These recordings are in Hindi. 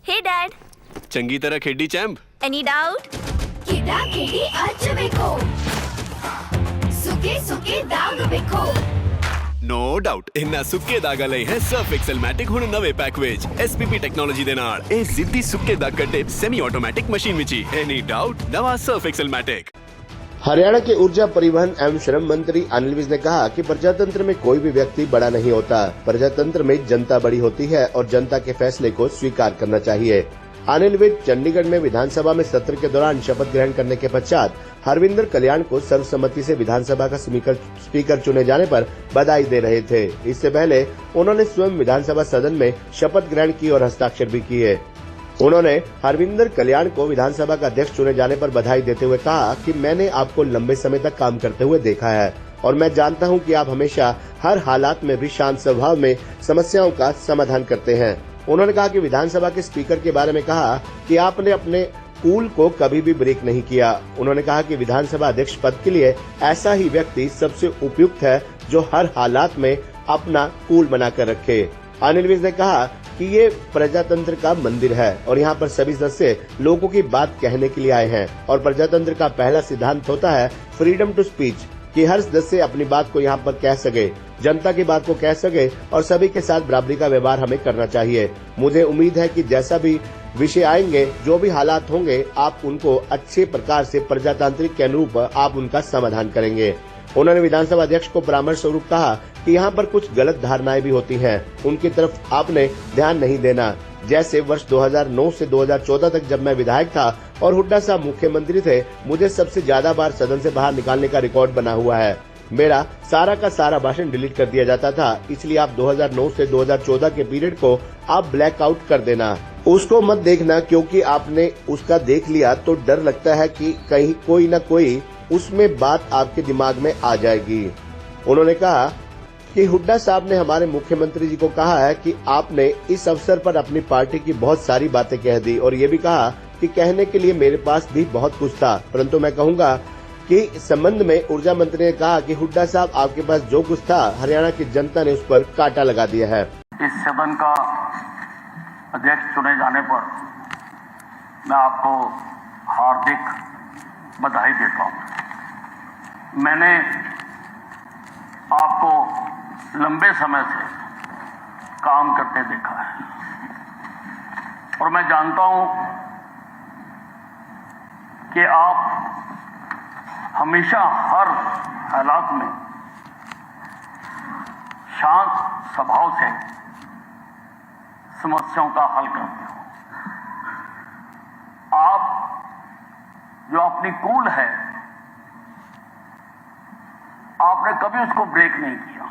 Hey Dad, चंगी तरह खेडी चैंप। any doubt? ಕಿಡ ಕಿಡಿ ಹಚ್ಚಬೇಕು ಸುಖಿ ಸುಖಿ ದಾಗ ಬೇಕು नो डाउट इन्ना सुक्के दागा लई है सर्फ एक्सेल मैटिक हुण नवे पैक विच एसपीपी टेक्नोलॉजी दे नाल ए जिद्दी सुक्के दाग कड्डे सेमी ऑटोमैटिक मशीन विच ही एनी डाउट नवा सर्फ एक्सेल मैटिक। हरियाणा के ऊर्जा परिवहन एवं श्रम मंत्री अनिल विज ने कहा कि प्रजातंत्र में कोई भी व्यक्ति बड़ा नहीं होता, प्रजातंत्र में जनता बड़ी होती है और जनता के फैसले को स्वीकार करना चाहिए। अनिल विज चंडीगढ़ में विधानसभा में सत्र के दौरान शपथ ग्रहण करने के पश्चात हरविंदर कल्याण को सर्वसम्मति से विधानसभा का स्पीकर चुने जाने पर बधाई दे रहे थे। इससे पहले उन्होंने स्वयं विधानसभा सदन में शपथ ग्रहण की और हस्ताक्षर भी किए। उन्होंने हरविंदर कल्याण को विधानसभा का अध्यक्ष चुने जाने पर बधाई देते हुए कहा कि मैंने आपको लंबे समय तक काम करते हुए देखा है और मैं जानता हूं कि आप हमेशा हर हालात में भी शांत स्वभाव में समस्याओं का समाधान करते हैं। उन्होंने कहा कि विधानसभा के स्पीकर के बारे में कहा कि आपने अपने कूल को कभी भी ब्रेक नहीं किया। उन्होंने कहा कि विधानसभा अध्यक्ष पद के लिए ऐसा ही व्यक्ति सबसे उपयुक्त है जो हर हालात में अपना कूल बनाकर रखे। अनिल विज ने कहा कि ये प्रजातंत्र का मंदिर है और यहाँ पर सभी सदस्य लोगों की बात कहने के लिए आए हैं और प्रजातंत्र का पहला सिद्धांत होता है फ्रीडम टू स्पीच, कि हर सदस्य अपनी बात को यहाँ पर कह सके, जनता की बात को कह सके और सभी के साथ बराबरी का व्यवहार हमें करना चाहिए। मुझे उम्मीद है कि जैसा भी विषय आएंगे, जो भी हालात होंगे, आप उनको अच्छे प्रकार से प्रजातांत्रिक के अनुरूप आप उनका समाधान करेंगे। उन्होंने विधानसभा अध्यक्ष को परामर्श स्वरूप कहा कि यहाँ पर कुछ गलत धारणाएं भी होती हैं, उनकी तरफ आपने ध्यान नहीं देना। जैसे वर्ष 2009 से 2014 तक जब मैं विधायक था और हुड्डा साहब मुख्यमंत्री थे, मुझे सबसे ज्यादा बार सदन से बाहर निकालने का रिकॉर्ड बना हुआ है। मेरा सारा का सारा भाषण डिलीट कर दिया जाता था, इसलिए आप 2009 से 2014 के पीरियड को आप ब्लैक आउट कर देना, उसको मत देखना, क्योंकि आपने उसका देख लिया तो डर लगता है कि कहीं कोई न कोई उसमें बात आपके दिमाग में आ जाएगी। उन्होंने कहा कि हुड्डा साहब ने हमारे मुख्यमंत्री जी को कहा है कि आपने इस अवसर पर अपनी पार्टी की बहुत सारी बातें कह दी और ये भी कहा कि कहने के लिए मेरे पास भी बहुत कुछ था, परंतु मैं कहूँगा कि इस संबंध में ऊर्जा मंत्री ने कहा कि हुड्डा साहब आपके पास जो कुछ था हरियाणा की जनता ने उस पर कांटा लगा दिया है। इस सदन का अध्यक्ष चुने जाने पर मैं आपको हार्दिक बधाई देता हूँ। मैंने आपको लंबे समय से काम करते देखा है और मैं जानता हूं कि आप हमेशा हर हालात में शांत स्वभाव से समस्याओं का हल करते हो। आप जो अपनी कूल है, आपने कभी उसको ब्रेक नहीं किया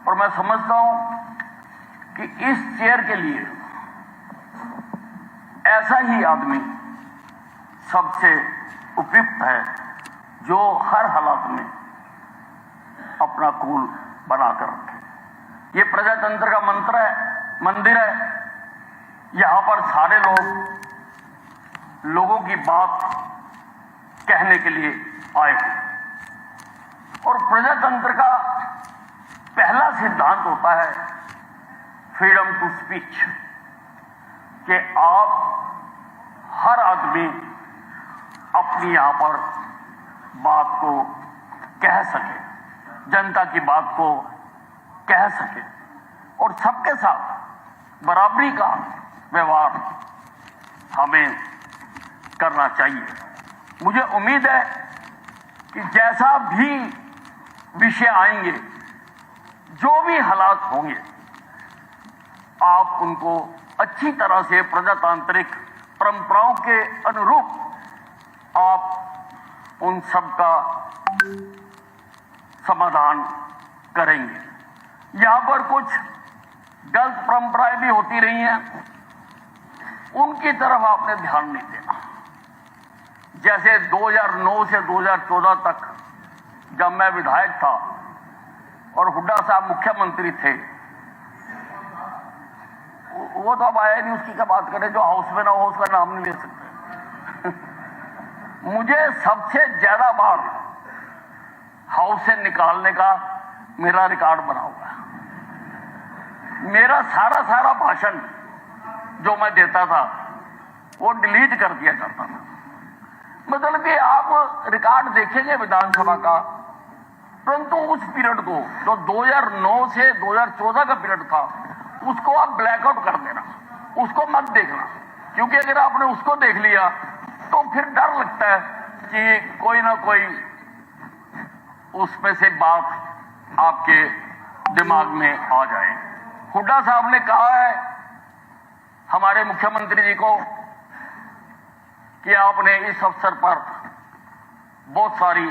और मैं समझता हूं कि इस चेयर के लिए ऐसा ही आदमी सबसे उपयुक्त है जो हर हालात में अपना कूल बनाकर रखे। ये प्रजातंत्र का मंदिर है। यहां पर सारे लोग लोगों की बात कहने के लिए आए हैं और प्रजातंत्र का पहला सिद्धांत होता है फ्रीडम टू स्पीच, कि आप हर आदमी अपनी यहां पर बात को कह सके, जनता की बात को कह सके और सबके साथ बराबरी का व्यवहार हमें करना चाहिए। मुझे उम्मीद है कि जैसा भी विषय आएंगे, जो भी हालात होंगे, आप उनको अच्छी तरह से प्रजातांत्रिक परंपराओं के अनुरूप आप उन सब का समाधान करेंगे। यहां पर कुछ गलत परंपराएं भी होती रही हैं, उनकी तरफ आपने ध्यान नहीं देना। जैसे 2009 से 2014 तक जब मैं विधायक था और हुड्डा साहब मुख्यमंत्री थे, वो तो अब आया नहीं, उसकी क्या बात करें, जो हाउस में ना हो उसका नाम नहीं ले सकते। मुझे सबसे ज्यादा बार हाउस से निकालने का मेरा रिकॉर्ड बना हुआ है। मेरा सारा भाषण जो मैं देता था वो डिलीट कर दिया करता था। मतलब कि आप रिकॉर्ड देखेंगे विधानसभा का, परंतु उस पीरियड को जो 2009 से 2014 का पीरियड था उसको आप ब्लैकआउट कर देना, उसको मत देखना, क्योंकि अगर आपने उसको देख लिया तो फिर डर लगता है कि कोई ना कोई उसमें से बात आपके दिमाग में आ जाए। हुड्डा साहब ने कहा है हमारे मुख्यमंत्री जी को कि आपने इस अवसर पर बहुत सारी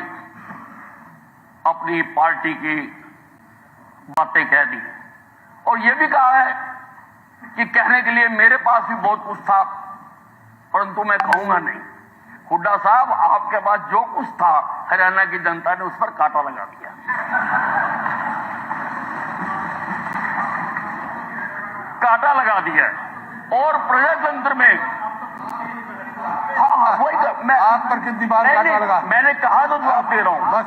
अपनी पार्टी की बातें कह दी, और यह भी कहा है कि कहने के लिए मेरे पास भी बहुत कुछ था, परंतु मैं कहूंगा नहीं। हुड्डा साहब, आपके पास जो कुछ था हरियाणा की जनता ने उस पर कांटा लगा दिया। कांटा लगा दिया और प्रजातंत्र में हाँ वही मैं आप पर कितनी बार कांटा लगा? मैंने कहा तो जवाब दे रहा हूं बस।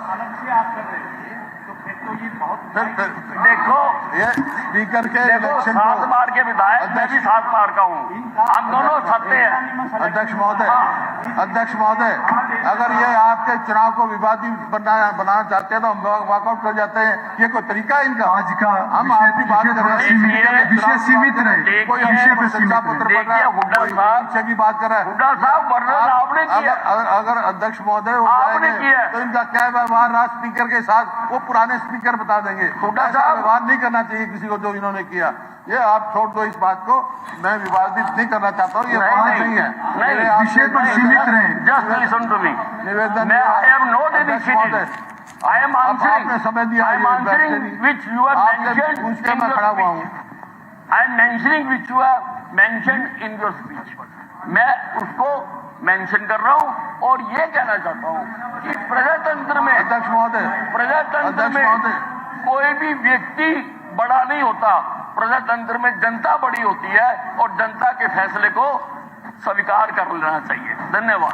देखो ये स्पीकर के देखो, इलेक्शन 7 बार के विधायक, मैं भी 7 बार का हूँ, हम दोनों सत्य हैं। अध्यक्ष महोदय, अगर ये आपके चुनाव को विवादित बनाना चाहते हैं तो हम वॉकआउट कर जाते हैं। ये कोई तरीका है इनका? आज का हम आपकी बात कर रहे हैं, विषय सीमित रहे, कोई विषय पे चर्चा पत्र पढ़ रहा है, हुड्डा कोई साहब विषय की बात कर रहा है। हुड्डा साहब वर्णन आपने किया, अगर अध्यक्ष महोदय हो आपने जाएंगे किया। तो इनका क्या व्यवहार रहा स्पीकर के साथ वो पुराने स्पीकर बता देंगे। हुड्डा ऐसा साहब व्यवहार नहीं करना चाहिए किसी को जो इन्होंने किया। ये आप छोड़ दो इस बात को, मैं विवादित नहीं करना चाहता हूँ, ये बात नहीं है। मेरे आपसे विषय पर सीमित रहे। जस्ट लिसन टू मी, निवेदन मैं I am not initiated, I am आपने समय दिया, I am answering which you are mentioned पूछ के मैं खड़ा हुआ हूँ। I am mentioning which you are mentioned in your speech. मैं उसको मेंशन कर रहा हूं और ये कहना चाहता हूं कि प्रजातंत्र में अध्यक्ष महोदय कोई भी व्यक्ति बड़ा नहीं होता, प्रजातंत्र में जनता बड़ी होती है और जनता के फैसले को स्वीकार कर लेना चाहिए। धन्यवाद।